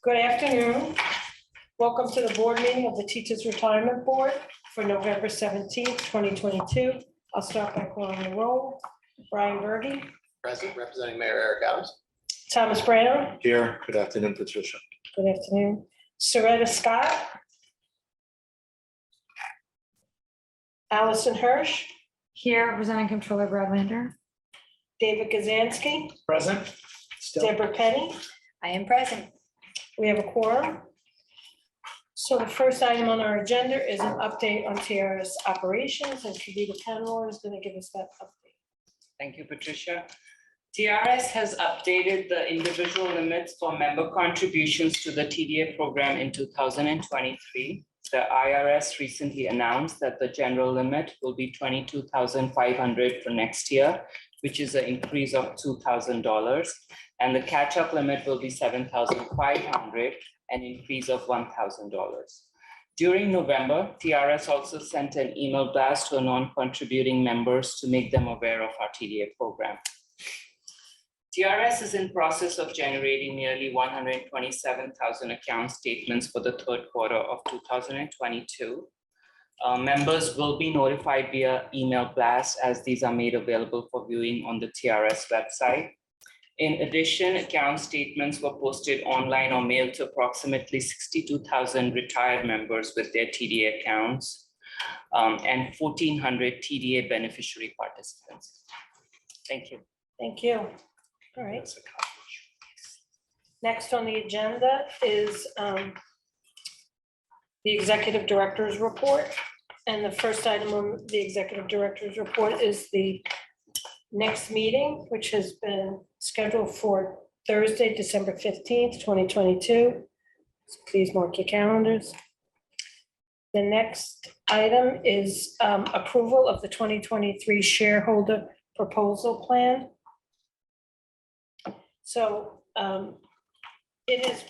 Good afternoon. Welcome to the board meeting of the Teachers Retirement Board for November 17th, 2022. I'll start by calling the roll. Brian Berge, Present, representing Mayor Eric Adams. Thomas Brown. Here. Good afternoon, Patricia. Good afternoon. Soretta Scott. Allison Hirsch. Here, representing Controller Bradlander. David Kazansky. Present. Deborah Penny. I am present. We have a quorum. So the first item on our agenda is an update on TRS operations, and Kavita Penwar is going to give us that update. Thank you, Patricia. TRS has updated the individual limits for member contributions to the TDA program in 2023. The IRS recently announced that the general limit will be $22,500 for next year, which is an increase of $2,000. And the catch-up limit will be $7,500, an increase of $1,000. During November, TRS also sent an email blast to non-contributing members to make them aware of our TDA program. TRS is in process of generating nearly 127,000 account statements for the third quarter of 2022. Members will be notified via email blast as these are made available for viewing on the TRS website. In addition, account statements were posted online or mailed to approximately 62,000 retired members with their TDA accounts and 1,400 TDA beneficiary participants. Thank you. Thank you. All right. Next on the agenda is the executive director's report. And the first item on the executive director's report is the next meeting, which has been scheduled for Thursday, December 15th, 2022. So please mark your calendars. The next item is approval of the 2023 shareholder proposal plan. So it is,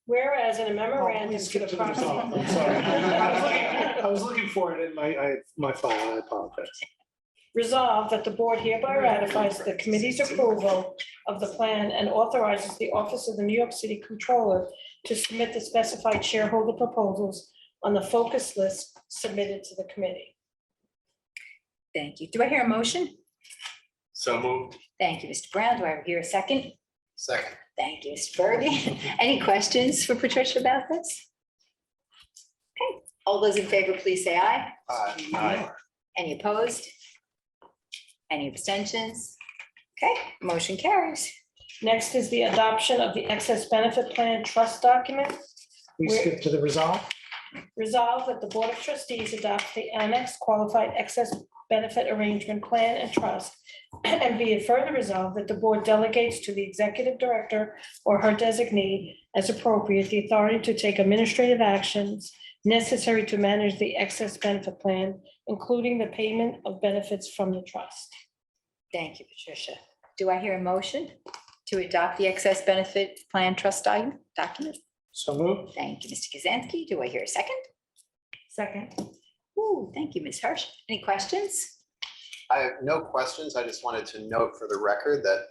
whereas in a memorandum to the proxy. I'm sorry. I was looking for it in my file. I apologize. Resolved that the board hereby ratifies the committee's approval of the plan and authorizes the Office of the New York City Controller to submit the specified shareholder proposals on the focus list submitted to the committee. Thank you. Do I hear a motion? So moved. Thank you, Mr. Brown. Do I hear a second? Second. Thank you, Mr. Berge. Any questions for Patricia about this? Okay, all those in favor, please say aye. Aye. Any opposed? Any abstentions? Okay, motion carries. Next is the adoption of the excess benefit plan trust document. Please skip to the resolve. Resolved that the Board of Trustees adopt the annex qualified excess benefit arrangement plan and trust, and be it further resolved that the board delegates to the executive director or her designee as appropriate the authority to take administrative actions necessary to manage the excess benefit plan, including the payment of benefits from the trust. Thank you, Patricia. Do I hear a motion to adopt the excess benefit plan trust document? So moved. Thank you, Mr. Kazansky. Do I hear a second? Second. Ooh, thank you, Ms. Hirsch. Any questions? I have no questions. I just wanted to note for the record that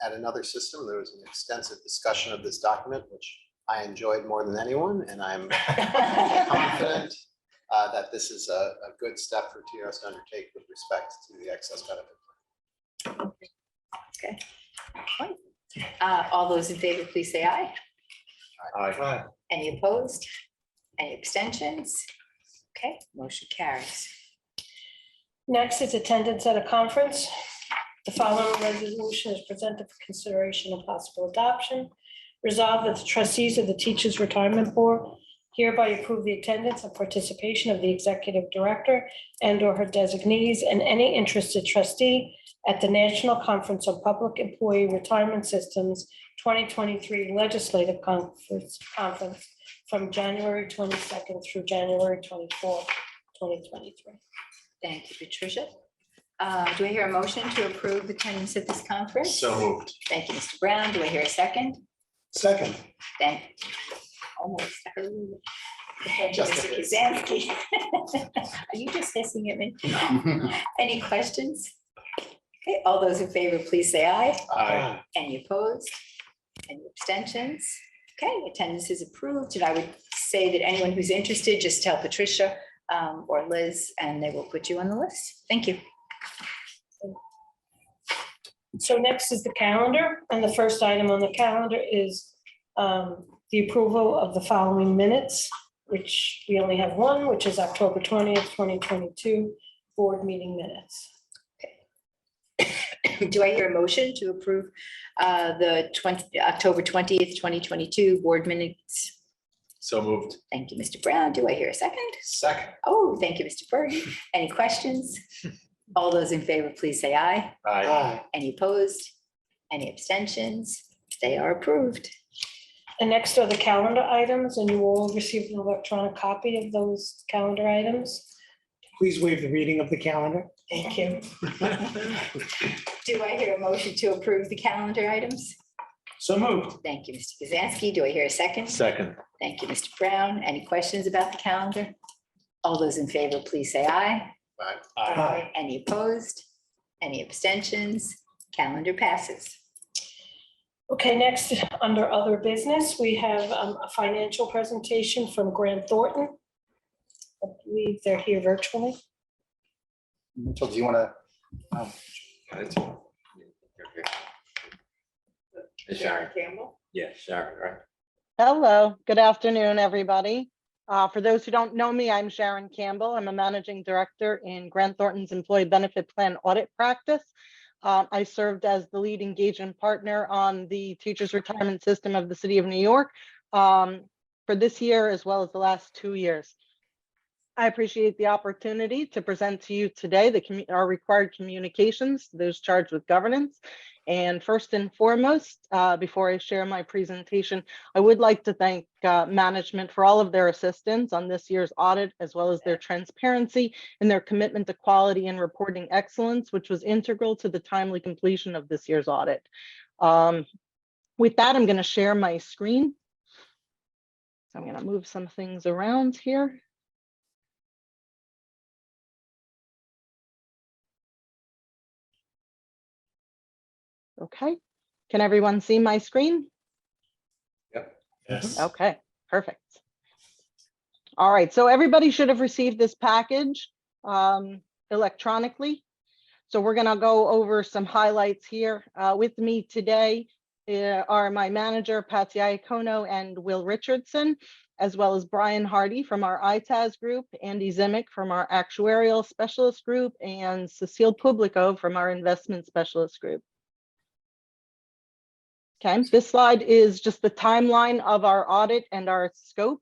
at another system, there was an extensive discussion of this document, which I enjoyed more than anyone, and I'm confident that this is a good step for TRS to undertake with respect to the excess benefit. Okay. All those in favor, please say aye. Aye. Any opposed? Any abstentions? Okay, motion carries. Next is attendance at a conference. The following resolution is presented for consideration and possible adoption. Resolved that the trustees of the Teachers Retirement Board hereby approve the attendance and participation of the executive director and or her designees and any interested trustee at the National Conference on Public Employee Retirement Systems 2023 Legislative Conference from January 22nd through January 24th, 2023. Thank you, Patricia. Do I hear a motion to approve attendance at this conference? So moved. Thank you, Mr. Brown. Do I hear a second? Second. Thank almost. Thank you, Mr. Kazansky. Are you just hissing at me? Any questions? Okay, all those in favor, please say aye. Aye. Any opposed? Any abstentions? Okay, attendance is approved, and I would say that anyone who's interested, just tell Patricia or Liz, and they will put you on the list. Thank you. So next is the calendar, and the first item on the calendar is the approval of the following minutes, which we only have one, which is October 20th, 2022, board meeting minutes. Do I hear a motion to approve the October 20th, 2022 board minutes? So moved. Thank you, Mr. Brown. Do I hear a second? Second. Oh, thank you, Mr. Bergen. Any questions? All those in favor, please say aye. Aye. Any opposed? Any abstentions? They are approved. And next are the calendar items, and you all received an electronic copy of those calendar items. Please waive the reading of the calendar. Thank you. Do I hear a motion to approve the calendar items? So moved. Thank you, Mr. Kazansky. Do I hear a second? Second. Thank you, Mr. Brown. Any questions about the calendar? All those in favor, please say aye. Aye. Any opposed? Any abstentions? Calendar passes. Okay, next, under other business, we have a financial presentation from Grant Thornton. I believe they're here virtually. Mitchell, do you want to? Sharon Campbell? Yeah, Sharon, right? Hello, good afternoon, everybody. For those who don't know me, I'm Sharon Campbell. I'm a managing director in Grant Thornton's Employee Benefit Plan Audit Practice. I served as the lead engagement partner on the Teachers Retirement System of the City of New York for this year as well as the last 2 years. I appreciate the opportunity to present to you today our required communications to those charged with governance. And first and foremost, before I share my presentation, I would like to thank management for all of their assistance on this year's audit, as well as their transparency and their commitment to quality and reporting excellence, which was integral to the timely completion of this year's audit. With that, I'm going to share my screen. So I'm going to move some things around here. Okay, can everyone see my screen? Yep. Yes. Okay, perfect. All right, so everybody should have received this package electronically. So we're gonna go over some highlights here. With me today are my manager, Patsy Iacono and Will Richardson, as well as Brian Hardy from our ITAS group, Andy Zimick from our actuarial specialist group, and Cecile Publico from our investment specialist group. Okay, this slide is just the timeline of our audit and our scope.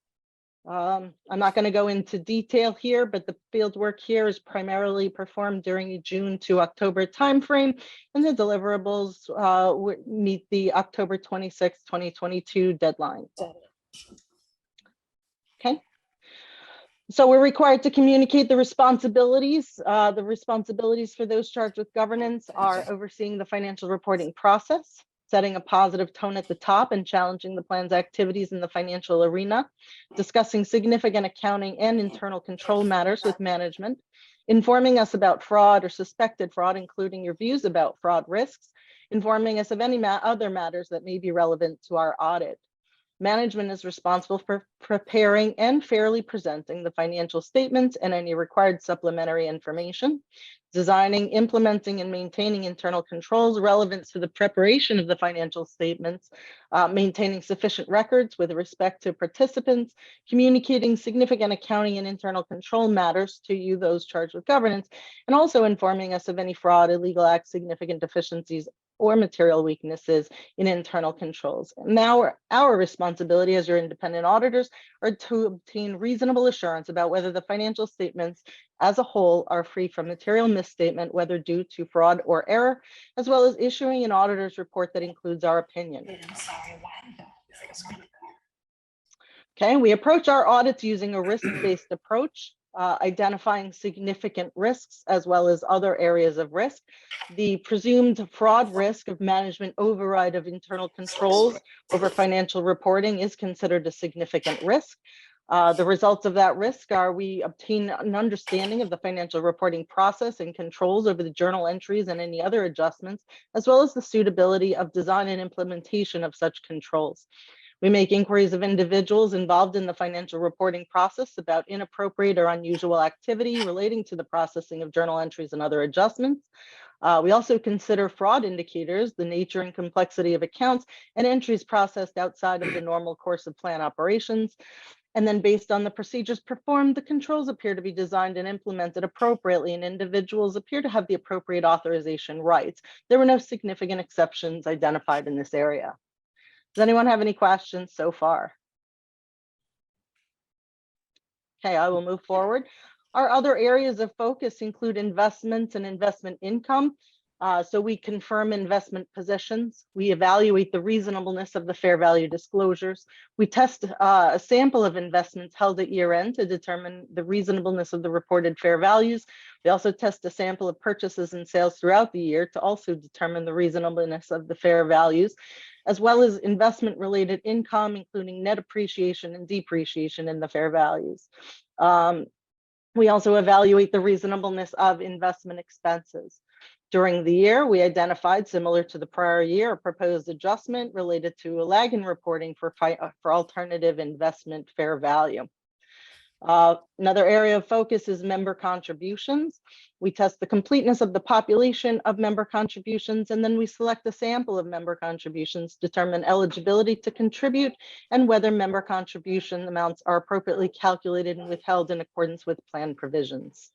I'm not going to go into detail here, but the field work here is primarily performed during the June to October timeframe, and the deliverables meet the October 26, 2022 deadline. Okay. So we're required to communicate the responsibilities. The responsibilities for those charged with governance are overseeing the financial reporting process, setting a positive tone at the top and challenging the plan's activities in the financial arena, discussing significant accounting and internal control matters with management, informing us about fraud or suspected fraud, including your views about fraud risks, informing us of any other matters that may be relevant to our audit. Management is responsible for preparing and fairly presenting the financial statements and any required supplementary information, designing, implementing, and maintaining internal controls relevant to the preparation of the financial statements, maintaining sufficient records with respect to participants, communicating significant accounting and internal control matters to you, those charged with governance, and also informing us of any fraud, illegal acts, significant deficiencies, or material weaknesses in internal controls. Now, our responsibility as your independent auditors are to obtain reasonable assurance about whether the financial statements as a whole are free from material misstatement, whether due to fraud or error, as well as issuing an auditor's report that includes our opinion. Okay, we approach our audits using a risk-based approach, identifying significant risks as well as other areas of risk. The presumed fraud risk of management override of internal controls over financial reporting is considered a significant risk. The results of that risk are we obtain an understanding of the financial reporting process and controls over the journal entries and any other adjustments, as well as the suitability of design and implementation of such controls. We make inquiries of individuals involved in the financial reporting process about inappropriate or unusual activity relating to the processing of journal entries and other adjustments. We also consider fraud indicators, the nature and complexity of accounts and entries processed outside of the normal course of plan operations. And then based on the procedures performed, the controls appear to be designed and implemented appropriately, and individuals appear to have the appropriate authorization rights. There were no significant exceptions identified in this area. Does anyone have any questions so far? Okay, I will move forward. Our other areas of focus include investments and investment income. So we confirm investment positions. We evaluate the reasonableness of the fair value disclosures. We test a sample of investments held at year end to determine the reasonableness of the reported fair values. We also test a sample of purchases and sales throughout the year to also determine the reasonableness of the fair values, as well as investment related income, including net appreciation and depreciation in the fair values. We also evaluate the reasonableness of investment expenses. During the year, we identified, similar to the prior year, a proposed adjustment related to a lag in reporting for alternative investment fair value. Another area of focus is member contributions. We test the completeness of the population of member contributions, and then we select a sample of member contributions, determine eligibility to contribute, and whether member contribution amounts are appropriately calculated and withheld in accordance with plan provisions.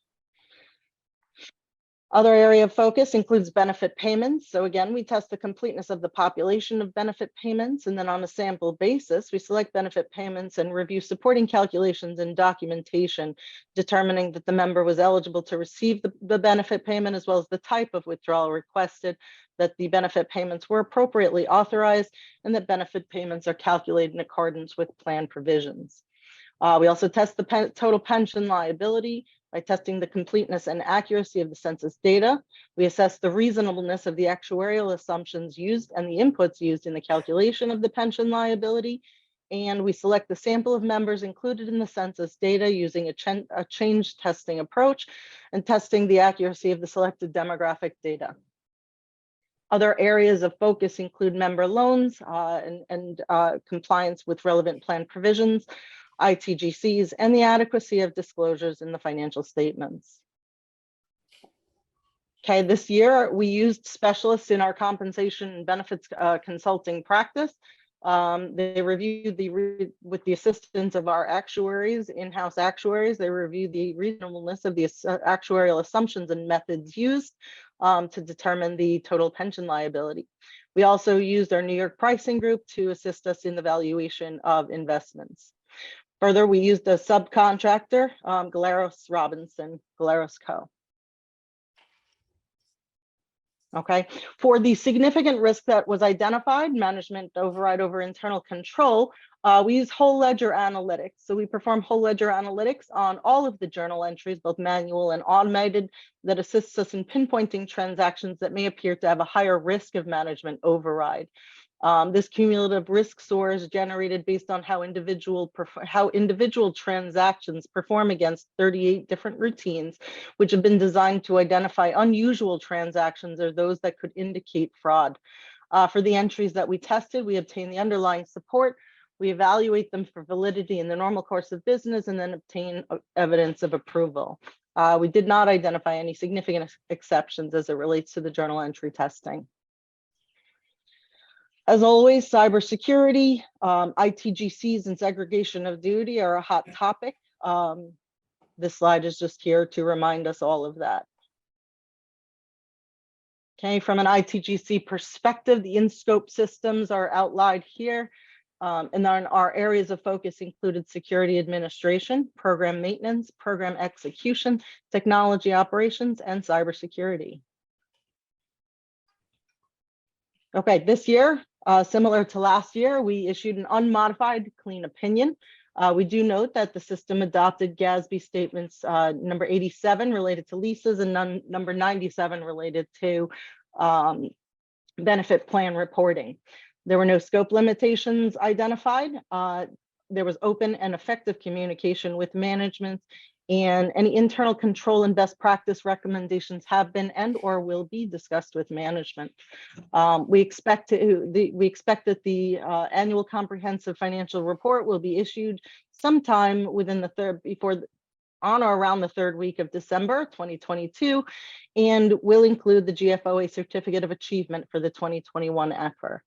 Other area of focus includes benefit payments. So again, we test the completeness of the population of benefit payments, and then on a sample basis, we select benefit payments and review supporting calculations and documentation, determining that the member was eligible to receive the benefit payment, as well as the type of withdrawal requested, that the benefit payments were appropriately authorized, and that benefit payments are calculated in accordance with plan provisions. We also test the total pension liability by testing the completeness and accuracy of the census data. We assess the reasonableness of the actuarial assumptions used and the inputs used in the calculation of the pension liability. And we select the sample of members included in the census data using a change testing approach and testing the accuracy of the selected demographic data. Other areas of focus include member loans and compliance with relevant plan provisions, ITGCs, and the adequacy of disclosures in the financial statements. Okay, this year we used specialists in our compensation and benefits consulting practice. They reviewed with the assistance of our actuaries, in-house actuaries, they reviewed the reasonableness of the actuarial assumptions and methods used to determine the total pension liability. We also used our New York pricing group to assist us in the valuation of investments. Further, we used a subcontractor, Galeros Robinson, Galeros Co. Okay, for the significant risk that was identified, management override over internal control, we use whole ledger analytics. So we perform whole ledger analytics on all of the journal entries, both manual and automated, that assists us in pinpointing transactions that may appear to have a higher risk of management override. This cumulative risk score is generated based on how individual transactions perform against 38 different routines, which have been designed to identify unusual transactions or those that could indicate fraud. For the entries that we tested, we obtain the underlying support, we evaluate them for validity in the normal course of business, and then obtain evidence of approval. We did not identify any significant exceptions as it relates to the journal entry testing. As always, cybersecurity, ITGCs, and segregation of duty are a hot topic. This slide is just here to remind us all of that. Okay, from an ITGC perspective, the in-scope systems are outlined here. And then our areas of focus included security administration, program maintenance, program execution, technology operations, and cybersecurity. Okay, this year, similar to last year, we issued an unmodified clean opinion. We do note that the system adopted GASB statements number 87 related to leases and number 97 related to benefit plan reporting. There were no scope limitations identified. there was open and effective communication with management, and any internal control and best practice recommendations have been and or will be discussed with management. We expect that the annual comprehensive financial report will be issued sometime within the on or around the third week of December 2022, and will include the GFOA Certificate of Achievement for the 2021 effort.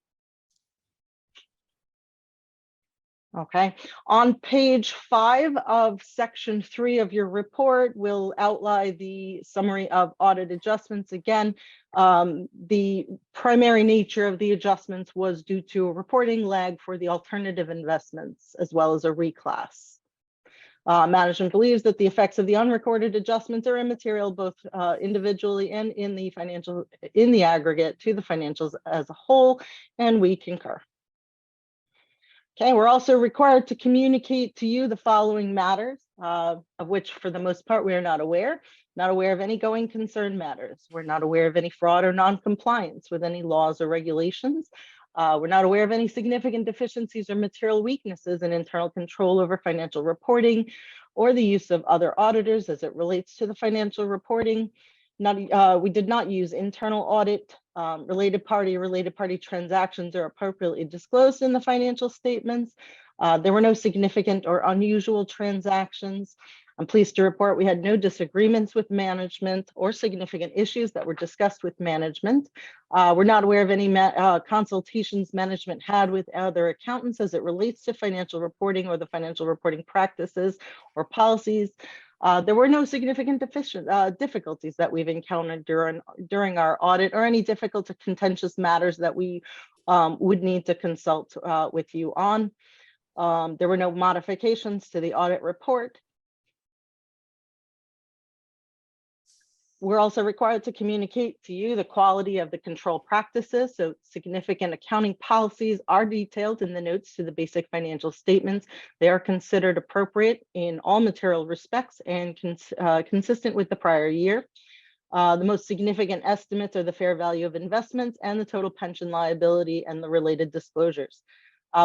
Okay, on page 5 of section 3 of your report, we'll outline the summary of audit adjustments. Again, the primary nature of the adjustments was due to a reporting lag for the alternative investments, as well as a reclass. Management believes that the effects of the unrecorded adjustments are immaterial, both individually and in the aggregate to the financials as a whole, and we concur. Okay, we're also required to communicate to you the following matters, of which for the most part we are not aware of any going concern matters. We're not aware of any fraud or non-compliance with any laws or regulations. We're not aware of any significant deficiencies or material weaknesses in internal control over financial reporting or the use of other auditors as it relates to the financial reporting. We did not use internal audit. Related party transactions are appropriately disclosed in the financial statements. There were no significant or unusual transactions. I'm pleased to report we had no disagreements with management or significant issues that were discussed with management. We're not aware of any consultations management had with other accountants as it relates to financial reporting or the financial reporting practices or policies. There were no significant difficulties that we've encountered during our audit, or any difficult or contentious matters that we would need to consult with you on. There were no modifications to the audit report. We're also required to communicate to you the quality of the control practices. So significant accounting policies are detailed in the notes to the basic financial statements. They are considered appropriate in all material respects and consistent with the prior year. The most significant estimates are the fair value of investments and the total pension liability and the related disclosures.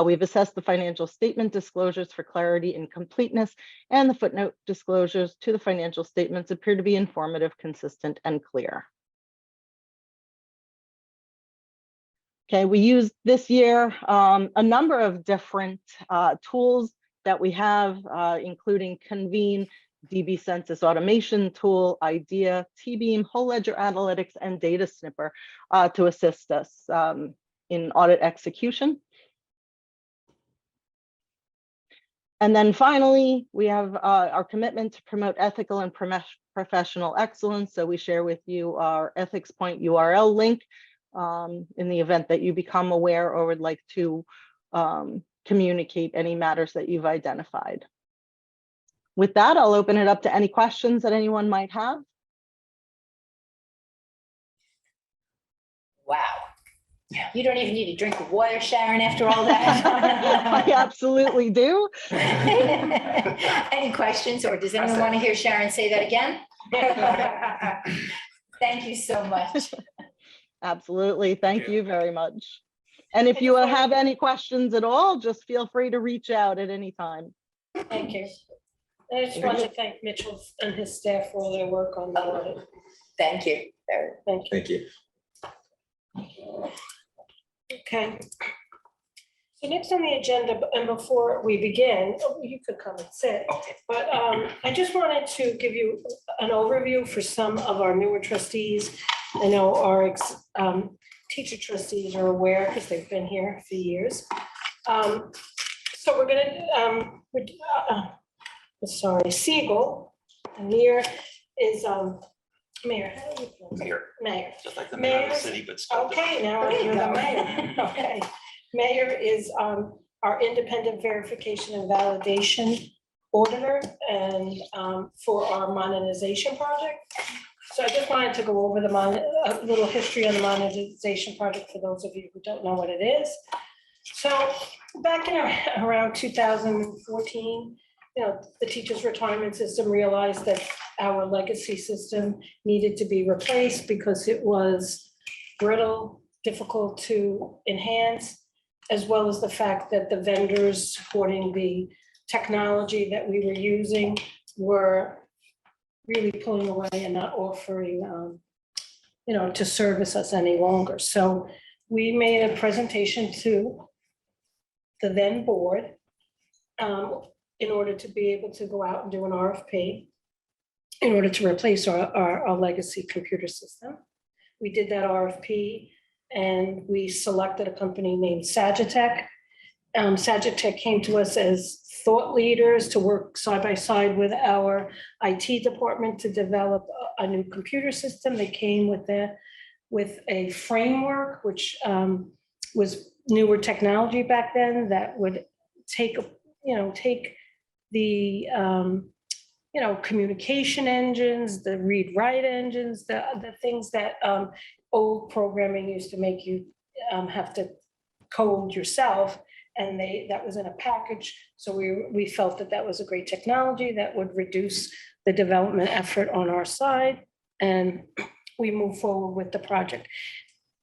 We've assessed the financial statement disclosures for clarity and completeness, and the footnote disclosures to the financial statements appear to be informative, consistent, and clear. Okay, we used this year a number of different tools that we have, including Convene, DB Census Automation Tool, IDEA, T-Beam, Whole Ledger Analytics, and Data Snipper to assist us in audit execution. And then finally, we have our commitment to promote ethical and professional excellence. So we share with you our Ethics Point URL link in the event that you become aware or would like to communicate any matters that you've identified. With that, I'll open it up to any questions that anyone might have. Wow. You don't even need a drink of water, Sharon, after all that. I absolutely do. Any questions, or does anyone want to hear Sharon say that again? Thank you so much. Absolutely. Thank you very much. And if you have any questions at all, just feel free to reach out at any time. Thank you. I just want to thank Mitchell and his staff for all their work on the audit. Thank you. Thank you. Thank you. Okay. So next on the agenda, and before we begin, you could come and sit. Okay. But I just wanted to give you an overview for some of our newer trustees. I know our teacher trustees are aware because they've been here for years. So we're gonna, sorry, Siegel, Amir is, Mayor, how do you pronounce it? Mayor. Mayor. Just like the mayor of the city, but still different. Okay, now There you you're the go. mayor. Okay. Mayor is our independent verification and validation auditor and for our monetization project. So I just wanted to go over a little history on the monetization project for those of you who don't know what it is. So back in around 2014, the teachers' retirement system realized that our legacy system needed to be replaced because it was brittle, difficult to enhance, as well as the fact that the vendors supporting the technology that we were using were really pulling away and not offering, to service us any longer. So we made a presentation to the then board in order to be able to go out and do an RFP in order to replace our legacy computer system. We did that RFP and we selected a company named Sagitech. Sagitech came to us as thought leaders to work side by side with our IT department to develop a new computer system. They came with a framework, which was newer technology back then that would take the communication engines, the read-write engines, the things that old programming used to make you have to code yourself. And that was in a package. So we felt that was a great technology that would reduce the development effort on our side. And we moved forward with the project.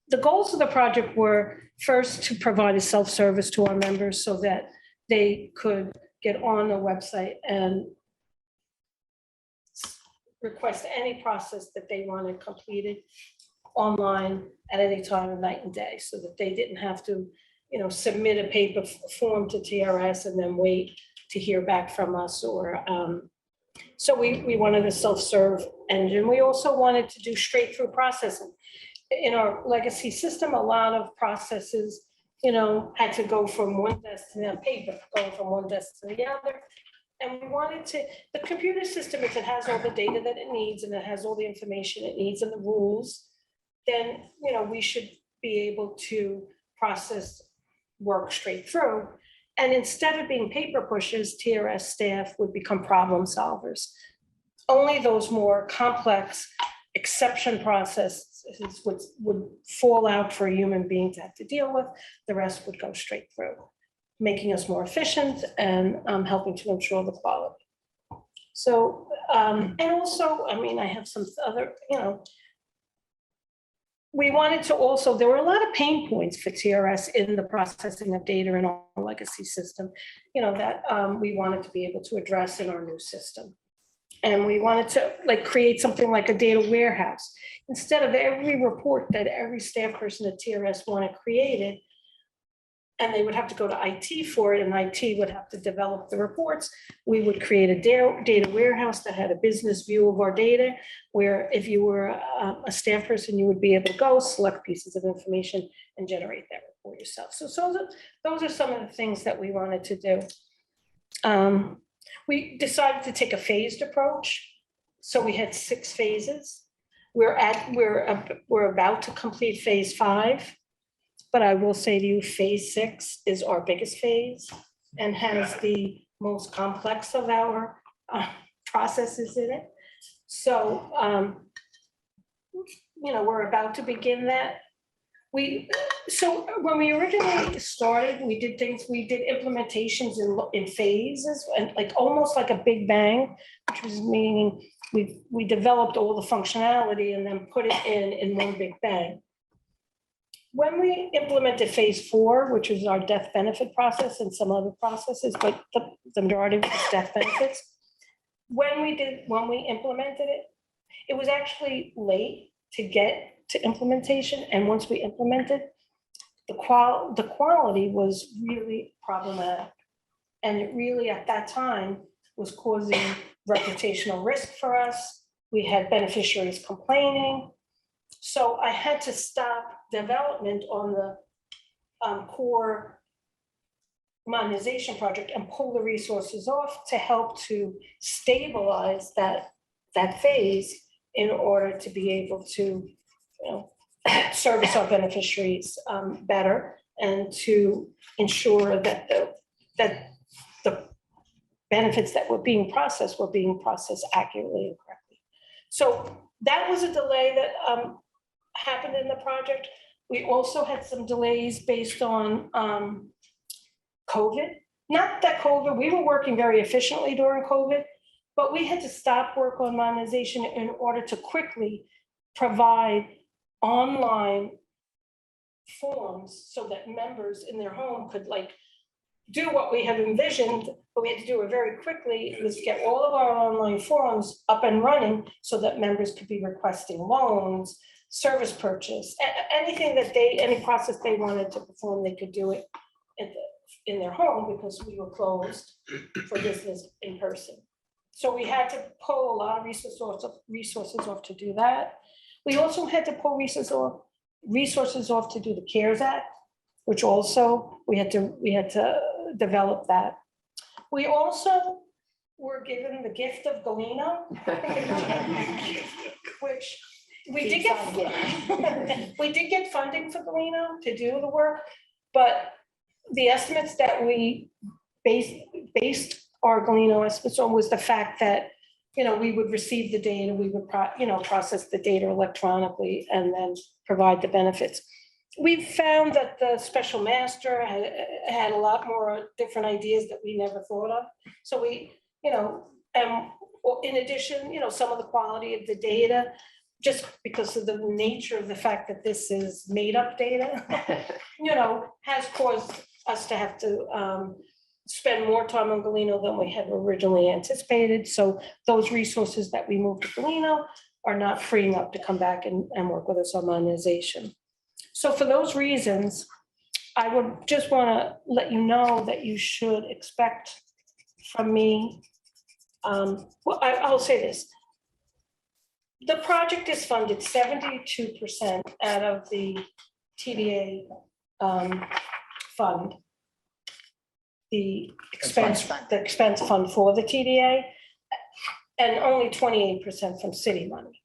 The goals of the project were first to provide a self-service to our members so that they could get on the website and request any process that they wanted completed online at any time of night and day, so that they didn't have to submit a paper form to TRS and then wait to hear back from us. Or so we wanted a self-serve engine. We also wanted to do straight-through processing. In our legacy system, a lot of processes, had to go from one desk to the paper, going from one desk to the other. And we wanted the computer system, if it has all the data that it needs and it has all the information it needs and the rules, then, we should be able to process work straight through. And instead of being paper pushers, TRS staff would become problem solvers. Only those more complex exception processes would fall out for a human being to have to deal with. The rest would go straight through, making us more efficient and helping to ensure the quality. So, and also, I have some other, we wanted to also, there were a lot of pain points for TRS in the processing of data in our legacy system, that we wanted to be able to address in our new system. And we wanted to create something like a data warehouse. Instead of every report that every staff person at TRS wanted created, and they would have to go to IT for it, and IT would have to develop the reports, we would create a data warehouse that had a business view of our data, where if you were a staff person, you would be able to go select pieces of information and generate that report yourself. So those are some of the things that we wanted to do. We decided to take a phased approach. So we had 6 phases. We're about to complete phase 5. But I will say to you, phase 6 is our biggest phase and has the most complex of our processes in it. So, we're about to begin that. So when we originally started, we did implementations in phases, and almost like a big bang, which was meaning we developed all the functionality and then put it in one big bang. When we implemented phase 4, which is our death benefit process and some other processes, but the majority was death benefits. When we implemented it, it was actually late to get to implementation. And once we implemented, the quality was really problematic. And it really, at that time, was causing reputational risk for us. We had beneficiaries complaining. So I had to stop development on the core monetization project and pull the resources off to help to stabilize that phase in order to be able to service our beneficiaries better and to ensure that the benefits that were being processed accurately and correctly. So that was a delay that happened in the project. We also had some delays based on COVID. Not that COVID, we were working very efficiently during COVID, but we had to stop work on monetization in order to quickly provide online forms so that members in their home could like do what we had envisioned, but we had to do it very quickly, was get all of our online forums up and running so that members could be requesting loans, service purchase, anything that any process they wanted to perform, they could do it in their home because we were closed for business in person. So we had to pull a lot of resources off to do that. We also had to pull resources off to do the CARES Act, which also we had to develop that. We also were given the gift of Galena, which we did get funding for Galena to do the work, but the estimates that we based our Galena estimates on was the fact that, we would receive the data, we would process the data electronically and then provide the benefits. We found that the special master had a lot more different ideas that we never thought of. So we, in addition, some of the quality of the data, just because of the nature of the fact that this is made up data, has caused us to have to spend more time on Galeno than we had originally anticipated. So those resources that we moved to Galeno are not freeing up to come back and work with us on monetization. So for those reasons, I would just want to let you know that you should expect from me, I'll say this. The project is funded 72% out of the TDA fund. The expense fund for the TDA, and only 28% from city money.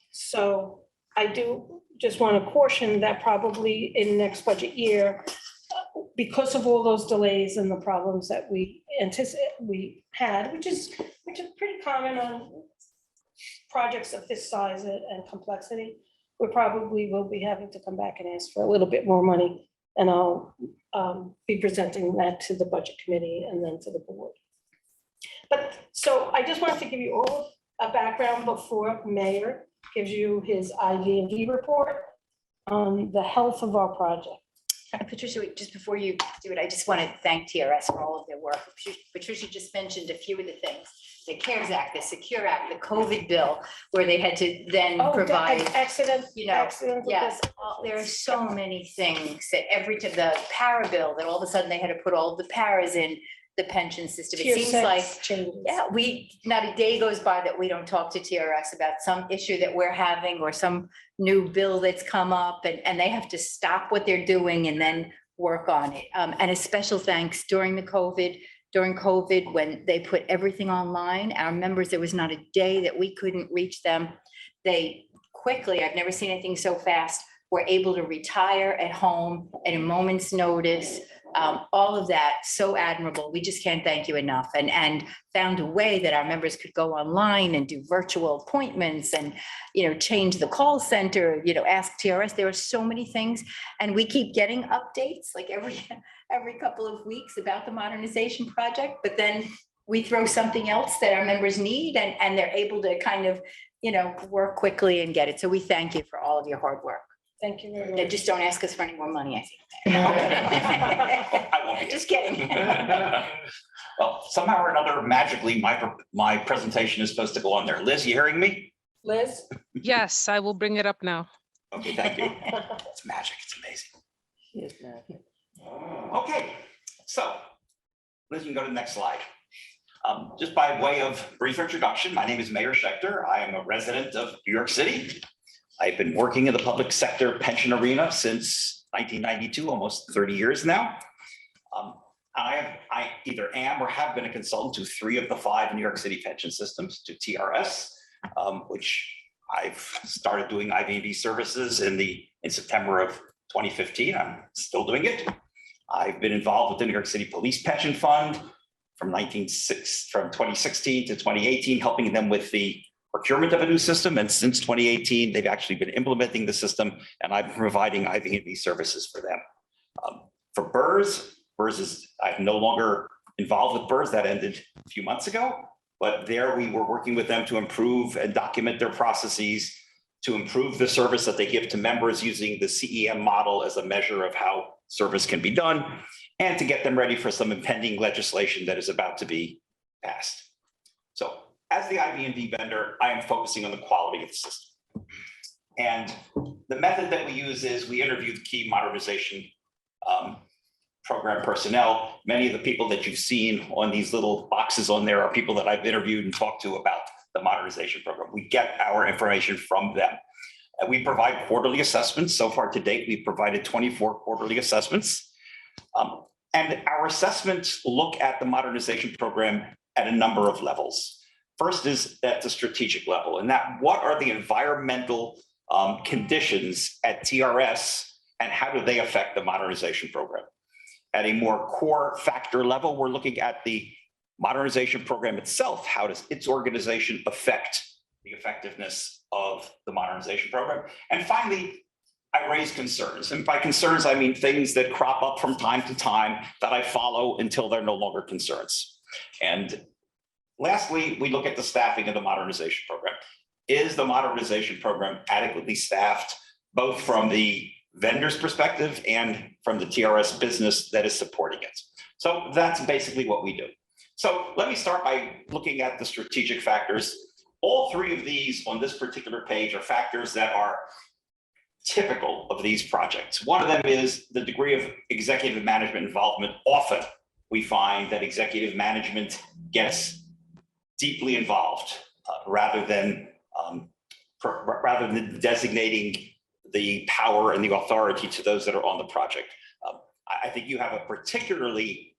So I do just want to caution that probably in next budget year, because of all those delays and the problems that we had, which is pretty common on projects of this size and complexity, we probably will be having to come back and ask for a little bit more money. And I'll be presenting that to the budget committee and then to the board. But so I just wanted to give you all a background before Mayor gives you his IV&V report on the health of our project. Patricia, just before you do it, I just want to thank TRS for all of their work. Patricia just mentioned a few of the things, the CARES Act, the Secure Act, the COVID bill, where they had to then provide, accident. yes, there are so many things that the para bill, that all of a sudden they had to put all of the paras in the pension system. It seems like, changes. not a day goes by that we don't talk to TRS about some issue that we're having or some new bill that's come up, and they have to stop what they're doing and then work on it. And a special thanks during COVID, when they put everything online, our members, there was not a day that we couldn't reach them. They quickly, I've never seen anything so fast, were able to retire at home at a moment's notice. All of that, so admirable. We just can't thank you enough. And found a way that our members could go online and do virtual appointments and, change the call center, ask TRS. There are so many things. And we keep getting updates like every couple of weeks about the modernization project, but then we throw something else that our members need and they're able to kind of, work quickly and get it. So we thank you for all of your hard work. Thank you very Yeah, much. just don't ask us for any more money, I think. I won't be. Just kidding. Well, somehow or another, magically, my presentation is supposed to go on there. Liz, you hearing me? Liz? Yes, I will bring it up now. Okay, thank you. It's magic. It's amazing. Okay, so Liz, you can go to the next slide. Just by way of brief introduction, my name is Mayor Schechter. I am a resident of New York City. I've been working in the public sector pension arena since 1992, almost 30 years now. I either am or have been a consultant to 3 of the 5 New York City pension systems, to TRS, which I've started doing IV&V services in September of 2015. I'm still doing it. I've been involved with the New York City Police Pension Fund from 2016 to 2018, helping them with the procurement of a new system. And since 2018, they've actually been implementing the system, and I've been providing IV&V services for them. For BRRS, I'm no longer involved with BRRS. That ended a few months ago, but there we were working with them to improve and document their processes to improve the service that they give to members using the CEM model as a measure of how service can be done, and to get them ready for some impending legislation that is about to be passed. So as the IB&V vendor, I am focusing on the quality of the system. And the method that we use is we interview the key modernization program personnel. Many of the people that you've seen on these little boxes on there are people that I've interviewed and talked to about the modernization program. We get our information from them. We provide quarterly assessments. So far to date, we've provided 24 quarterly assessments. And our assessments look at the modernization program at a number of levels. First is at the strategic level, and that what are the environmental conditions at TRS and how do they affect the modernization program? At a more core factor level, we're looking at the modernization program itself. How does its organization affect the effectiveness of the modernization program? And finally, I raise concerns. And by concerns, I mean things that crop up from time to time that I follow until they're no longer concerns. And lastly, we look at the staffing of the modernization program. Is the modernization program adequately staffed, both from the vendor's perspective and from the TRS business that is supporting it? So that's basically what we do. So let me start by looking at the strategic factors. All three of these on this particular page are factors that are typical of these projects. One of them is the degree of executive management involvement. Often we find that executive management gets deeply involved rather than designating the power and the authority to those that are on the project. I think you have a particularly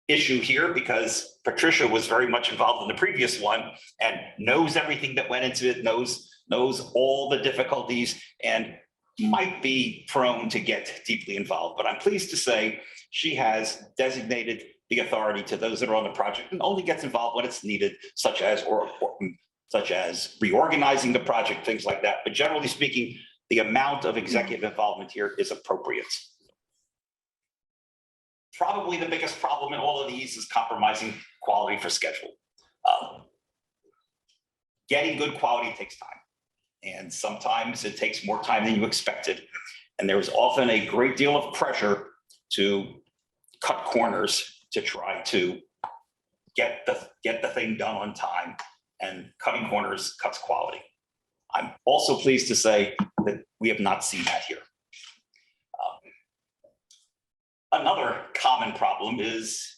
issue here because Patricia was very much involved in the previous one and knows everything that went into it, knows all the difficulties, and might be prone to get deeply involved. But I'm pleased to say she has designated the authority to those that are on the project and only gets involved when it's needed, such as reorganizing the project, things like that. But generally speaking, the amount of executive involvement here is appropriate. Probably the biggest problem in all of these is compromising quality for schedule. Getting good quality takes time, and sometimes it takes more time than you expected. And there is often a great deal of pressure to cut corners to try to get the thing done on time, and cutting corners cuts quality. I'm also pleased to say that we have not seen that here. Another common problem is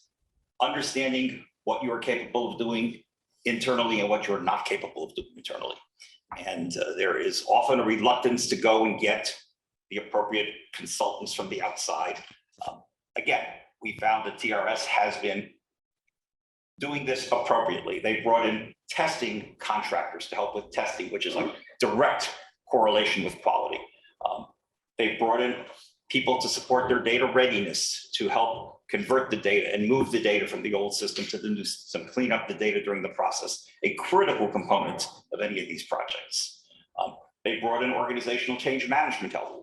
understanding what you are capable of doing internally and what you're not capable of doing internally. And there is often a reluctance to go and get the appropriate consultants from the outside. Again, we found that TRS has been doing this appropriately. They brought in testing contractors to help with testing, which is a direct correlation with quality. They brought in people to support their data readiness to help convert the data and move the data from the old system to the new system, clean up the data during the process, a critical component of any of these projects. They brought in organizational change management help.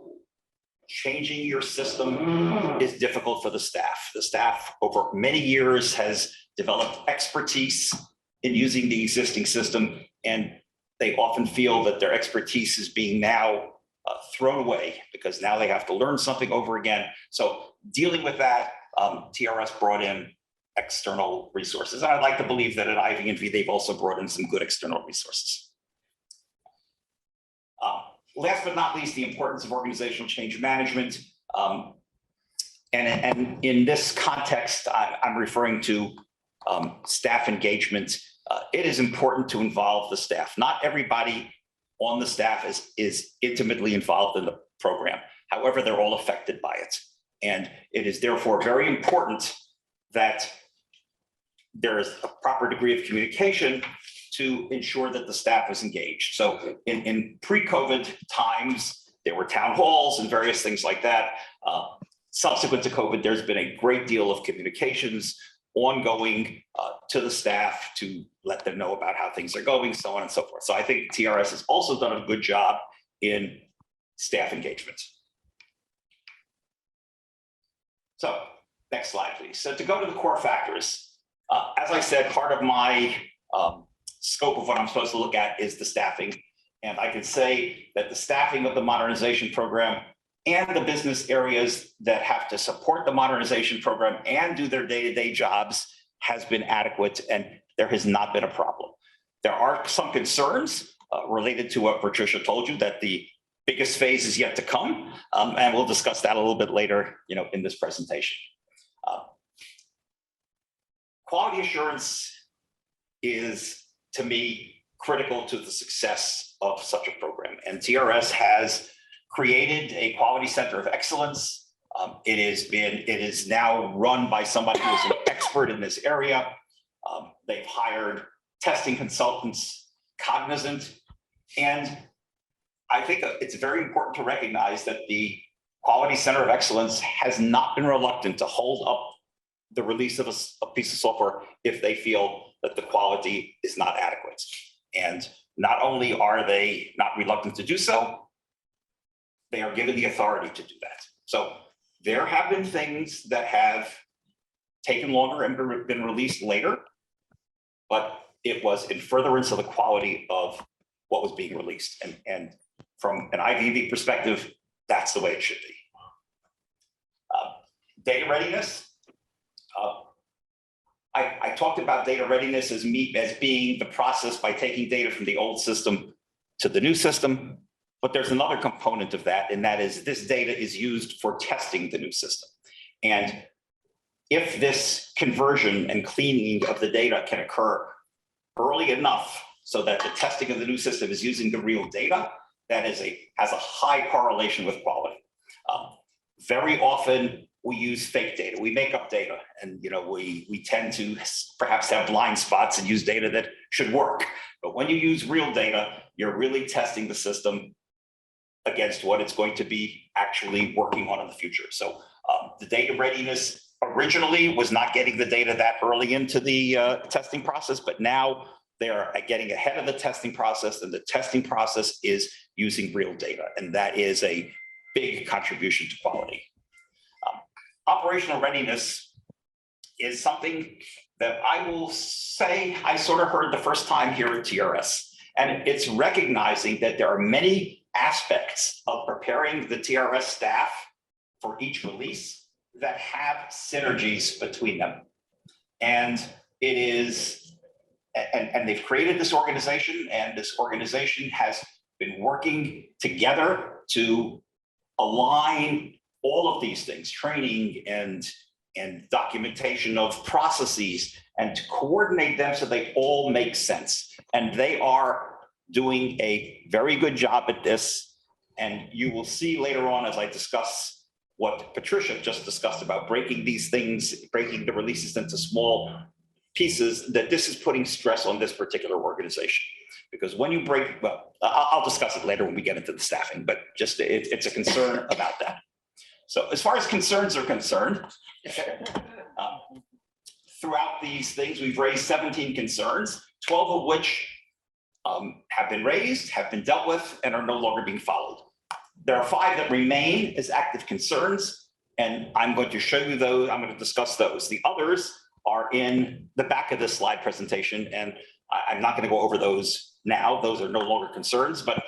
Changing your system is difficult for the staff. The staff over many years has developed expertise in using the existing system, and they often feel that their expertise is being now thrown away because now they have to learn something over again. So dealing with that, TRS brought in external resources. And I'd like to believe that at IB&V, they've also brought in some good external resources. Last but not least, the importance of organizational change management. And in this context, I'm referring to staff engagement. It is important to involve the staff. Not everybody on the staff is intimately involved in the program. However, they're all affected by it. And it is therefore very important that there is a proper degree of communication to ensure that the staff is engaged. So in pre-COVID times, there were town halls and various things like that. Subsequent to COVID, there's been a great deal of communications ongoing to the staff to let them know about how things are going, so on and so forth. So I think TRS has also done a good job in staff engagement. So next slide, please. So to go to the core factors, as I said, part of my scope of what I'm supposed to look at is the staffing. And I can say that the staffing of the modernization program and the business areas that have to support the modernization program and do their day-to-day jobs has been adequate, and there has not been a problem. There are some concerns related to what Patricia told you, that the biggest phase is yet to come, and we'll discuss that a little bit later, in this presentation. Quality assurance is, to me, critical to the success of such a program, and TRS has created a quality center of excellence. It is now run by somebody who is an expert in this area. They've hired testing consultants, cognizant, and I think it's very important to recognize that the Quality Center of Excellence has not been reluctant to hold up the release of a piece of software if they feel that the quality is not adequate. And not only are they not reluctant to do so, they are given the authority to do that. So there have been things that have taken longer and been released later, but it was in furtherance of the quality of what was being released. And from an IVV perspective, that's the way it should be. Data readiness. I talked about data readiness as being the process by taking data from the old system to the new system, but there's another component of that, and that is this data is used for testing the new system. And if this conversion and cleaning of the data can occur early enough so that the testing of the new system is using the real data, that has a high correlation with quality. Very often we use fake data, we make up data, and we tend to perhaps have blind spots and use data that should work. But when you use real data, you're really testing the system against what it's going to be actually working on in the future. So the data readiness originally was not getting the data that early into the testing process, but now they are getting ahead of the testing process, and the testing process is using real data, and that is a big contribution to quality. Operational readiness is something that I will say I sort of heard the first time here at TRS, and it's recognizing that there are many aspects of preparing the TRS staff for each release that have synergies between them. And it is, and they've created this organization, and this organization has been working together to align all of these things, training and documentation of processes, and to coordinate them so they all make sense. And they are doing a very good job at this. And you will see later on as I discuss what Patricia just discussed about breaking these things, breaking the releases into small pieces, that this is putting stress on this particular organization. Because when you break, well, I'll discuss it later when we get into the staffing, but just it's a concern about that. So as far as concerns are concerned, throughout these things, we've raised 17 concerns, 12 of which have been raised, have been dealt with, and are no longer being followed. There are 5 that remain as active concerns, and I'm going to show you those. I'm going to discuss those. The others are in the back of this slide presentation, and I'm not going to go over those now. Those are no longer concerns, but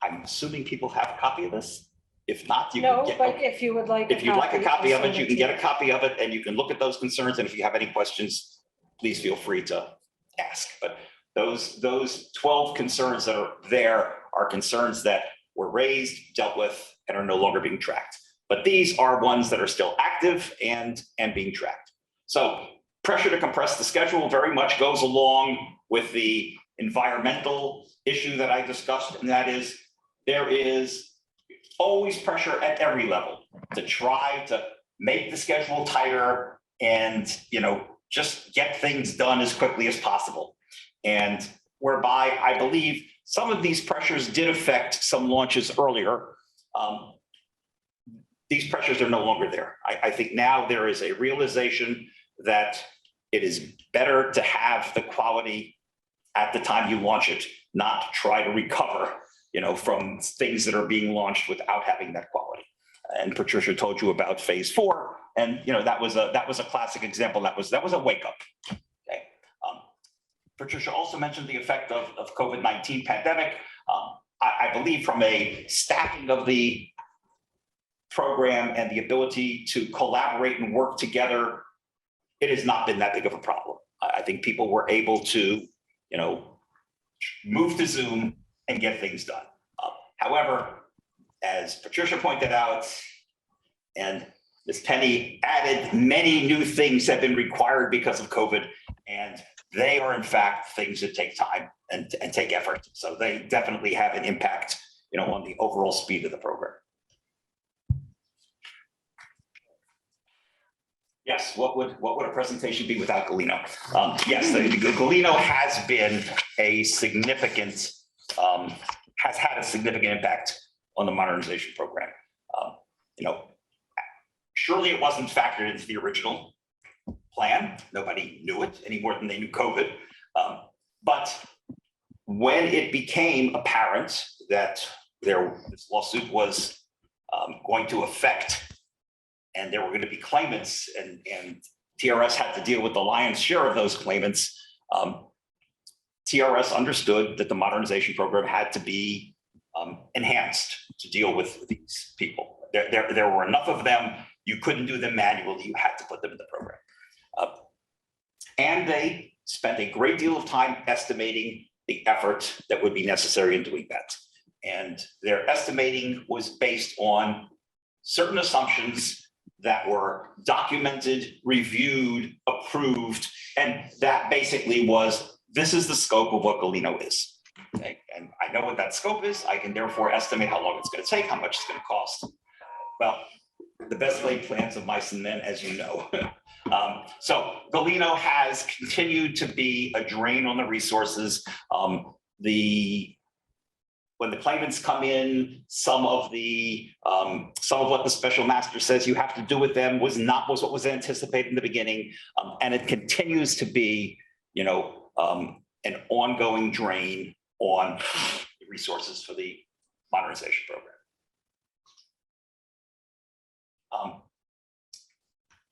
I'm assuming people have a copy of this. If not, you can get. No, but if you would like. If you'd like a copy of I'll it, you send can get to a copy of it, and you can look at those concerns. And if you have any questions, please feel free to ask. But those 12 concerns that are there are concerns that were raised, dealt with, and are no longer being tracked. But these are ones that are still active and being tracked. So pressure to compress the schedule very much goes along with the environmental issue that I discussed, and that is there is always pressure at every level to try to make the schedule tighter and just get things done as quickly as possible. And whereby I believe some of these pressures did affect some launches earlier. These pressures are no longer there. I think now there is a realization that it is better to have the quality at the time you launch it, not try to recover from things that are being launched without having that quality. And Patricia told you about phase 4, and that was a classic example. That was a wake up. Okay. Patricia also mentioned the effect of COVID-19 pandemic. I believe from a staffing of the program and the ability to collaborate and work together, it has not been that big of a problem. I think people were able to, move to Zoom and get things done. However, as Patricia pointed out, and Ms. Penny added, many new things have been required because of COVID, and they are in fact things that take time and take effort. So they definitely have an impact, on the overall speed of the program. Yes, what would a presentation be without Galeno? Yes, the Galeno has been a significant, has had a significant impact on the modernization program. Surely it wasn't factored into the original plan. Nobody knew it any more than they knew COVID. But when it became apparent that this lawsuit was going to affect, and there were going to be claimants, and TRS had to deal with the lion's share of those claimants, TRS understood that the modernization program had to be enhanced to deal with these people. There were enough of them, you couldn't do them manually, you had to put them in the program. And they spent a great deal of time estimating the effort that would be necessary in doing that. And their estimating was based on certain assumptions that were documented, reviewed, approved, and that basically was, this is the scope of what Galeno is. Okay? And I know what that scope is. I can therefore estimate how long it's going to take, how much it's going to cost. Well, the best laid plans of mice and men, as you know. So Galeno has continued to be a drain on the resources. When the claimants come in, some of what the special master says you have to do with them was what was anticipated in the beginning, and it continues to be, an ongoing drain on the resources for the modernization program.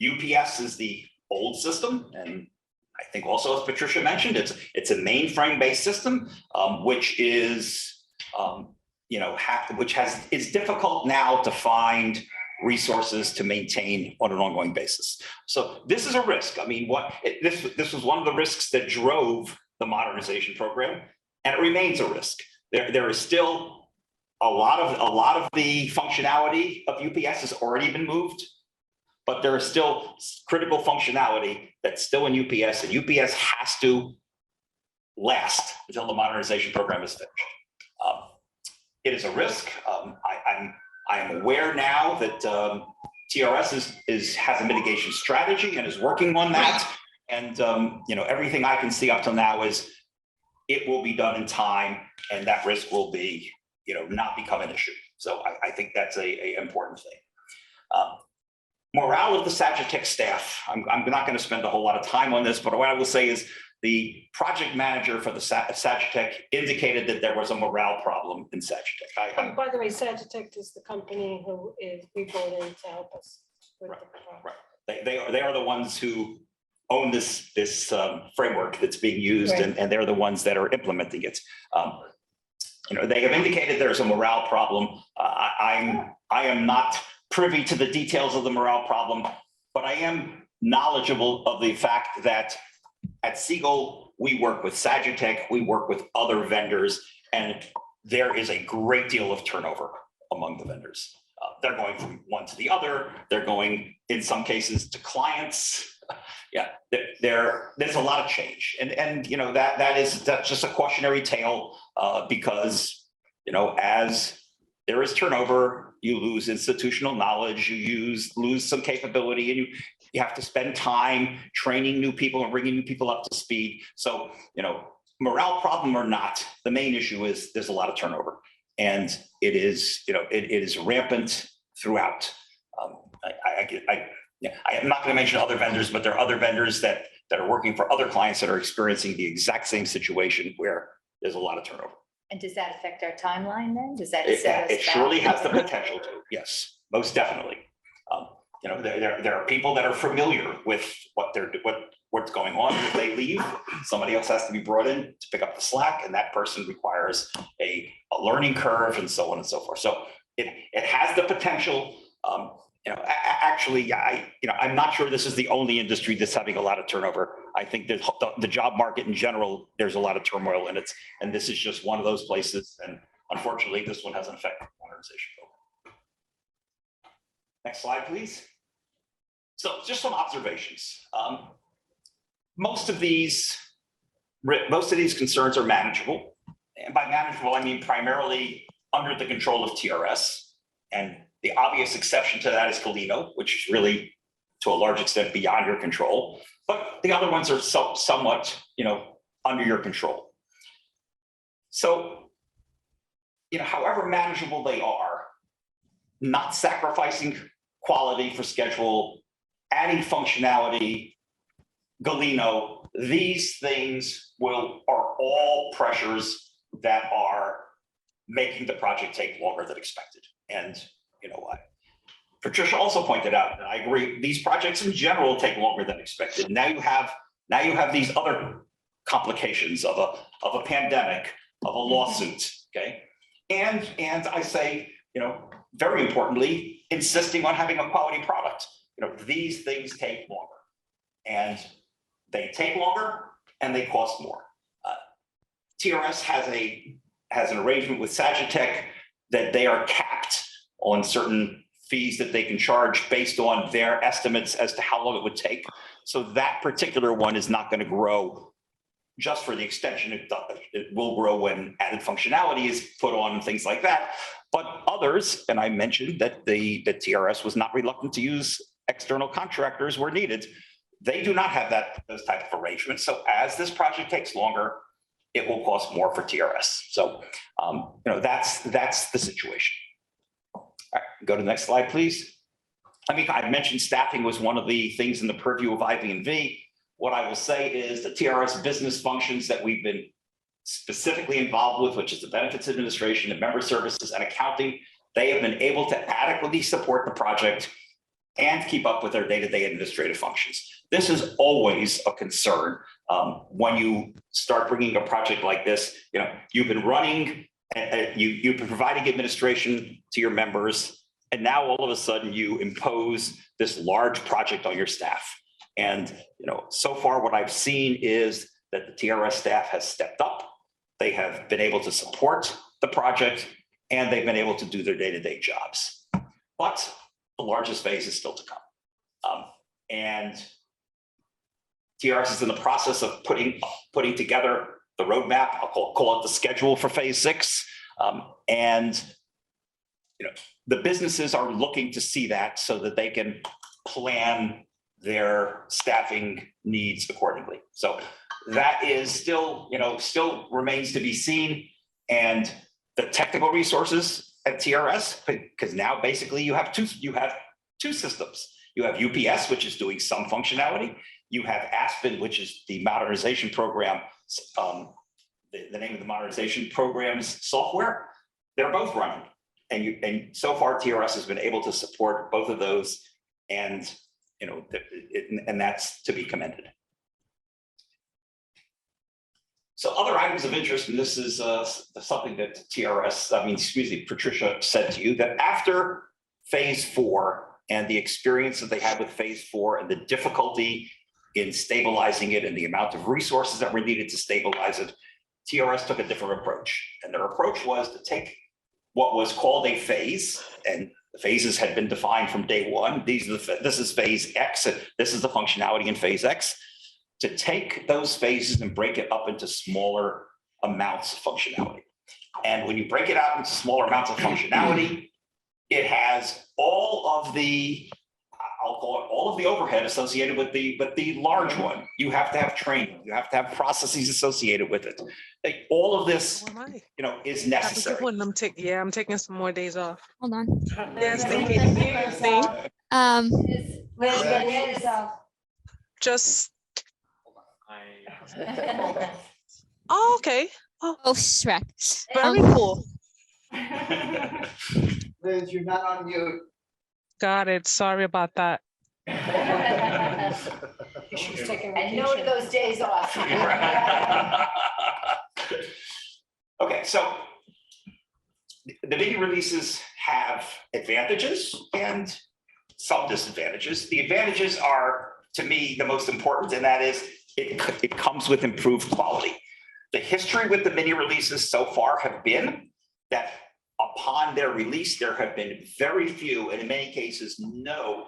UPS is the old system, and I think also, as Patricia mentioned, it's a mainframe-based system, which is is difficult now to find resources to maintain on an ongoing basis. So this is a risk. I mean, this was one of the risks that drove the modernization program, and it remains a risk. There is still a lot of the functionality of UPS has already been moved, but there is still critical functionality that's still in UPS, and UPS has to last until the modernization program is finished. It is a risk. I am aware now that TRS has a mitigation strategy and is working on that. And everything I can see up till now is it will be done in time, and that risk will be not become an issue. So I think that's a important thing. Morale of the Sagitech staff. I'm not going to spend a whole lot of time on this, but what I will say is the project manager for the Sagitech indicated that there was a morale problem in Sagitech. By the way, Sagitech is the company we brought in to help us with Right, the right. They are the ones who own this framework that's being used, Right. and they're the ones that are implementing it. They have indicated there's a morale problem. I am not privy to the details of the morale problem, but I am knowledgeable of the fact that at Siegel, we work with Sagitech, we work with other vendors, and there is a great deal of turnover among the vendors. They're going from one to the other. They're going, in some cases, to clients. Yeah, there's a lot of change, and that's just a cautionary tale because as there is turnover, you lose institutional knowledge, you lose some capability, and you have to spend time training new people and bringing new people up to speed. So morale problem or not, the main issue is there's a lot of turnover, and it is rampant throughout. I'm not going to mention other vendors, but there are other vendors that are working for other clients that are experiencing the exact same situation where there's a lot of turnover. And does that affect our timeline then? Does that It set us surely back? has the potential to, yes, most definitely. There are people that are familiar with what's going on. If they leave, somebody else has to be brought in to pick up the slack, and that person requires a learning curve and so on and so forth. So it has the potential. Actually, I'm not sure this is the only industry that's having a lot of turnover. I think that the job market in general, there's a lot of turmoil in it, and this is just one of those places. And unfortunately, this one has an effect on the modernization program. Next slide, please. So just some observations. Most of these concerns are manageable. And by manageable, I mean primarily under the control of TRS. And the obvious exception to that is Galeno, which is really, to a large extent, beyond your control. But the other ones are somewhat, under your control. So, however manageable they are, not sacrificing quality for schedule, adding functionality, Galeno, these things are all pressures that are making the project take longer than expected. And Patricia also pointed out, and I agree, these projects in general take longer than expected. Now you have these other complications of a pandemic, of a lawsuit, okay? And I say, very importantly, insisting on having a quality product. These things take longer, and they take longer and they cost more. TRS has an arrangement with Sagitech that they are capped on certain fees that they can charge based on their estimates as to how long it would take. So that particular one is not going to grow just for the extension. It will grow when added functionality is put on and things like that. But others, and I mentioned that the TRS was not reluctant to use external contractors where needed. They do not have those type of arrangements. So as this project takes longer, it will cost more for TRS. So that's the situation. All right, go to the next slide, please. I mentioned staffing was one of the things in the purview of IB&V. What I will say is the TRS business functions that we've been specifically involved with, which is the benefits administration, the member services, and accounting, they have been able to adequately support the project and keep up with their day-to-day administrative functions. This is always a concern when you start bringing a project like this. You've been running, you've been providing administration to your members, and now all of a sudden you impose this large project on your staff. And so far what I've seen is that the TRS staff has stepped up. They have been able to support the project, and they've been able to do their day-to-day jobs. But the largest phase is still to come. And TRS is in the process of putting together the roadmap. I'll call it the schedule for phase 6. And the businesses are looking to see that so that they can plan their staffing needs accordingly. So that is still remains to be seen. And the technical resources at TRS, because now basically you have two systems. You have UPS, which is doing some functionality. You have Aspen, which is the modernization program, the name of the modernization program's software. They're both running. And so far TRS has been able to support both of those, and and that's to be commended. So other items of interest, and this is something that Patricia said to you, that after phase 4 and the experience that they had with phase 4 and the difficulty in stabilizing it and the amount of resources that were needed to stabilize it, TRS took a different approach. And their approach was to take what was called a phase, and the phases had been defined from day one. This is phase X, and this is the functionality in phase X. To take those phases and break it up into smaller amounts of functionality. And when you break it out into smaller amounts of functionality, it has all of the, I'll call it all of the overhead associated with the large one. You have to have training, you have to have processes associated with it. Like, all of this, is necessary. I'm taking some more days off. Hold on. Yes, just. Oh, okay. Oh, Shrek. Very cool. Liz, you're not on mute. Got it. Sorry about that. She was taking And no to vacation. those days off. Okay, so the mini releases have advantages and some disadvantages. The advantages are, to me, the most important, and that is it comes with improved quality. The history with the mini releases so far have been that upon their release, there have been very few, and in many cases, no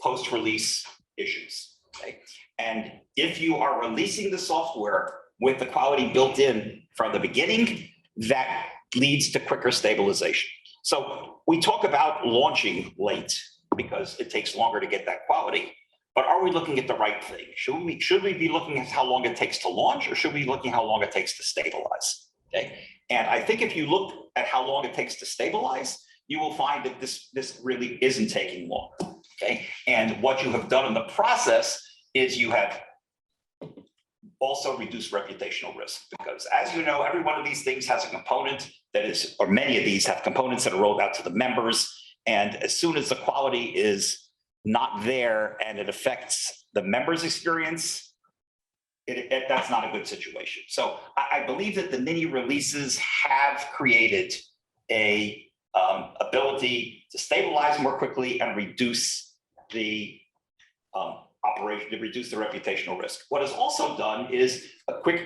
post-release issues. Okay? And if you are releasing the software with the quality built in from the beginning, that leads to quicker stabilization. So we talk about launching late because it takes longer to get that quality. But are we looking at the right thing? Should we be looking at how long it takes to launch, or should we be looking at how long it takes to stabilize? Okay. And I think if you look at how long it takes to stabilize, you will find that this really isn't taking long. Okay. And what you have done in the process is you have also reduced reputational risk, because as you know, every one of these things has a component that is, or many of these have components that are rolled out to the members. And as soon as the quality is not there and it affects the members' experience, that's not a good situation. So I believe that the mini releases have created a ability to stabilize more quickly and reduce the operation, to reduce the reputational risk. What is also done is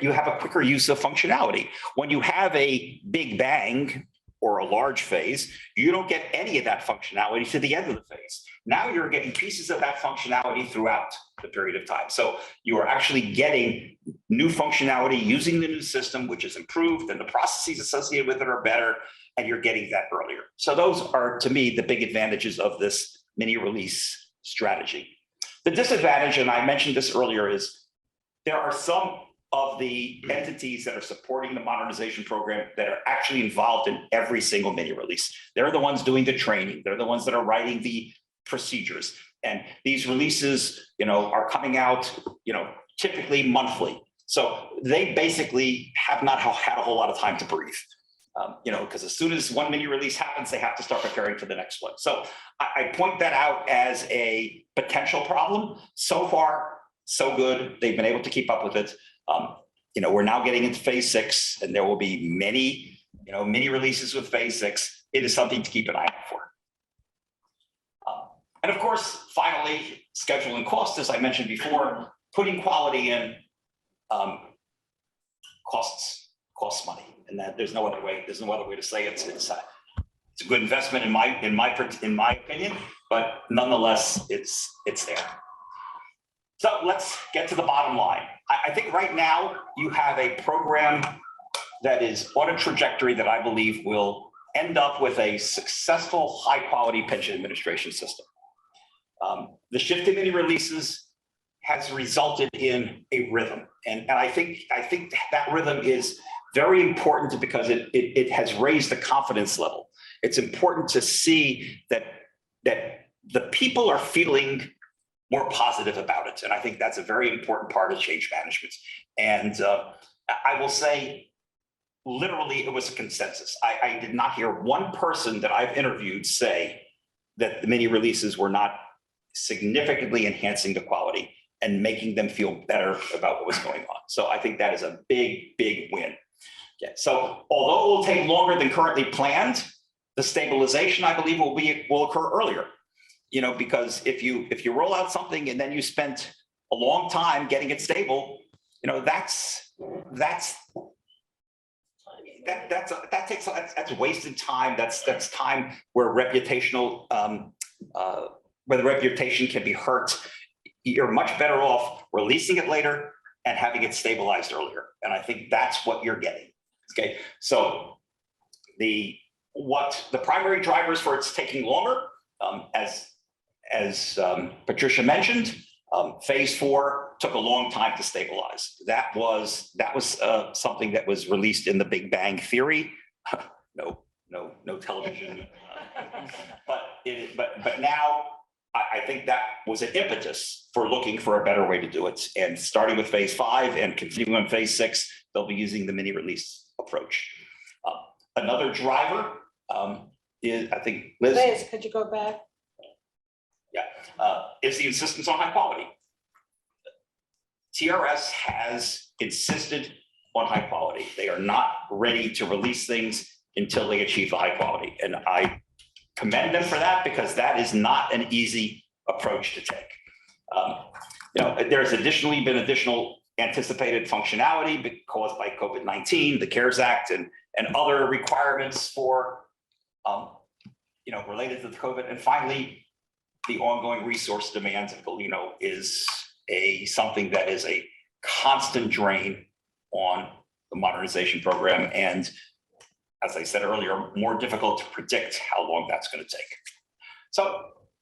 you have a quicker use of functionality. When you have a big bang or a large phase, you don't get any of that functionality to the end of the phase. Now you're getting pieces of that functionality throughout the period of time. So you are actually getting new functionality using the new system, which is improved, and the processes associated with it are better, and you're getting that earlier. So those are, to me, the big advantages of this mini release strategy. The disadvantage, and I mentioned this earlier, is there are some of the entities that are supporting the modernization program that are actually involved in every single mini release. They're the ones doing the training. They're the ones that are writing the procedures. And these releases, are coming out, typically monthly. So they basically have not had a whole lot of time to breathe. Because as soon as one mini release happens, they have to start preparing for the next one. So I point that out as a potential problem. So far, so good. They've been able to keep up with it. We're now getting into phase 6, and there will be many, mini releases with phase 6. It is something to keep an eye out for. And of course, finally, schedule and cost, as I mentioned before, putting quality in costs money. And that there's no other way to say it. It's a good investment in my opinion, but nonetheless, it's there. So let's get to the bottom line. I think right now you have a program that is on a trajectory that I believe will end up with a successful, high-quality pension administration system. The shift in mini releases has resulted in a rhythm, and I think that rhythm is very important because it has raised the confidence level. It's important to see that the people are feeling more positive about it. And I think that's a very important part of change management. And I will say, literally, it was a consensus. I did not hear one person that I've interviewed say that the mini releases were not significantly enhancing the quality and making them feel better about what was going on. So I think that is a big, big win. Yeah. So although it will take longer than currently planned, the stabilization, I believe, will occur earlier. Because if you roll out something and then you spent a long time getting it stable, that's wasted time. That's time where where the reputation can be hurt. You're much better off releasing it later and having it stabilized earlier. And I think that's what you're getting. Okay, so the primary drivers for it's taking longer, as Patricia mentioned, phase 4 took a long time to stabilize. That was something that was released in the Big Bang Theory. No television, but now I think that was an impetus for looking for a better way to do it. And starting with phase 5 and continuing on phase 6, they'll be using the mini release approach. Another driver is, I think, Liz, Could you go back? is the insistence on high quality. TRS has insisted on high quality. They are not ready to release things until they achieve the high quality. And I commend them for that because that is not an easy approach to take. There's been additional anticipated functionality caused by COVID-19, the CARES Act, and other requirements for, related to the COVID. And finally, the ongoing resource demands of Galeno is something that is a constant drain on the modernization program. And as I said earlier, more difficult to predict how long that's going to take. So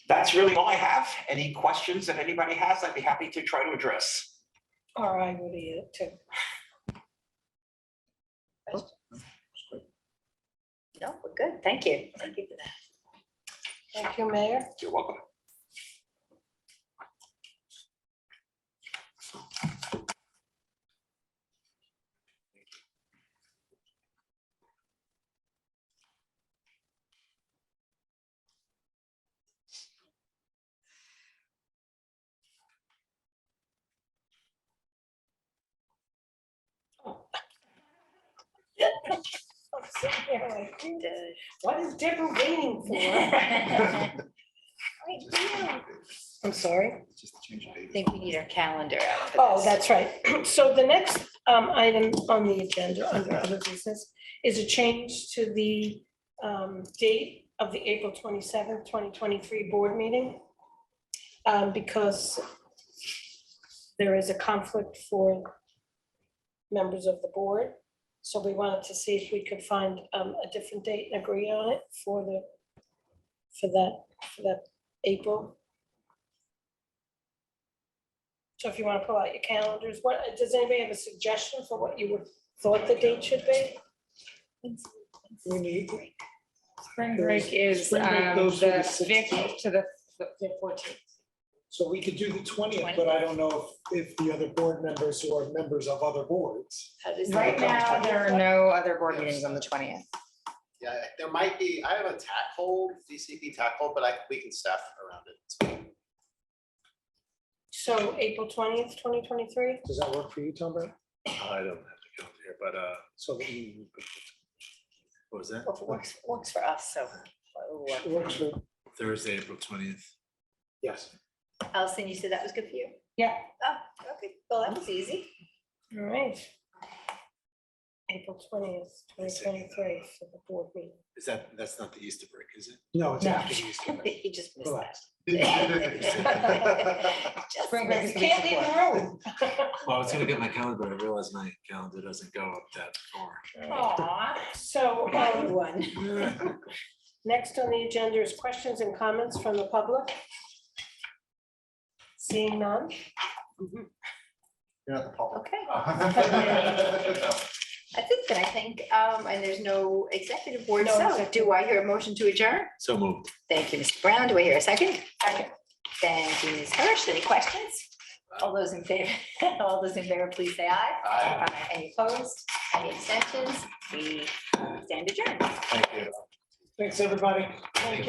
that's really all I have. Any questions that anybody has, I'd be happy to try to address. All right, would be it too. No, we're good. Thank you. Thank you for that. Thank you, Mayor. You're welcome. I'm sitting here like, what is Deborah waiting for? Right here. I'm sorry. I think we need our calendar out. for Oh, this. that's right. So the next item on the agenda under other business is a change to the date of the April 27th, 2023 board meeting. Because there is a conflict for members of the board. So we wanted to see if we could find a different date and agree on it for that April. So if you want to pull out your calendars, does anybody have a suggestion for what you would thought the date should be? We need, Spring break is Spring break goes from the the 16th. 5th to the 14th. so we could do the 20th, but I don't know if the other board members who are members of other boards. How does that Right go? now, there are no other board meetings on the 20th. Yeah, there might be, I have a TAC hold, DCP TAC hold, but we can staff around it. So April 20th, 2023? Does that work for you, Tom Brett? I don't have the calendar here, but So what was that? Well, it works for us, so. it'll work. it works for, Thursday, April 20th. yes. Allison, you said that was good for you? Yeah. Oh, okay. Well, that was easy. All right. April 20th, 2023 for the board meeting. That's not the Easter break, is it? No, it's No. after Easter. You just missed that. Relax. Just Spring break is You the week can't leave before. the room. Well, I was gonna get my calendar, but I realized my calendar doesn't go up that far. Aw, so One. next on the agenda is questions and comments from the public. Seeing none. You're not the public. Okay. That's it then, I think. And there's no executive board. No So executive. do I hear a motion to adjourn? So moved. Thank you, Mr. Brown. Do I hear a second? Second. Thank you, Ms. Hirsch. Any questions? All those in favor, please say aye. Aye. Any opposed? Any abstentions? We stand adjourned. Thank you. Thanks, everybody. Thank you.